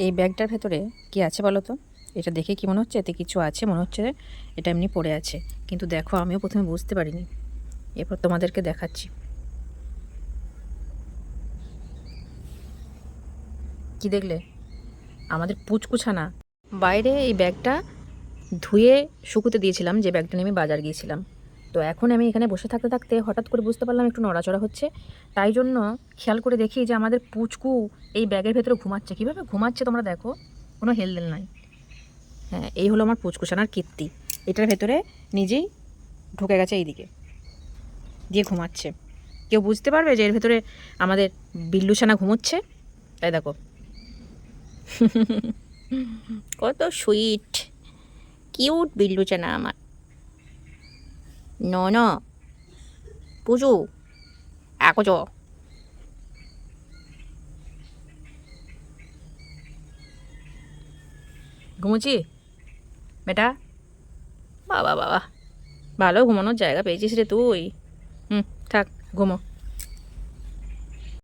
এই ব্যাগটার ভেতরে কি আছে বলো তো? এটা দেখে কি মনে হচ্ছে? এতে কিছু আছে মনে হচ্ছে। এটা এমনি পড়ে আছে, কিন্তু দেখো আমিও প্রথমে বুঝতে পারিনি। এরপর তোমাদেরকে দেখাচ্ছি। কি দেখলে? আমাদের পুচকুছানা। বাইরে এই ব্যাগটা ধুয়ে শুকোতে দিয়েছিলাম, যে ব্যাগটা নিয়ে আমি বাজার গিয়েছিলাম। তো এখন আমি এখানে বসে থাকতে থাকতে হঠাৎ করে বুঝতে পারলাম একটু নড়াচড়া হচ্ছে। তাই জন্য খেয়াল করে দেখি যে আমাদের পুচকু এই ব্যাগের ভেতরে ঘুমাচ্ছে। কীভাবে ঘুমাচ্ছে তোমরা দেখো, কোনো হেলদোল নাই। হ্যাঁ, এই হলো আমার পুচকুচানার কীর্তি। এটার ভেতরে নিজেই ঢুকে গেছে, এইদিকে দিয়ে ঘুমাচ্ছে। কেউ বুঝতে পারবে যে এর ভেতরে আমাদের বিল্লুছানা ঘুমোচ্ছে? তাই দেখো কত সুইট কিউট বিল্লুছানা আমার। ন ন পুজু আকজ। ঘুমোচ্ছি বেটা? বাবা বাবা, ভালো ঘুমানোর জায়গা পেয়েছিস রে তুই। হুম, থাক, ঘুমো।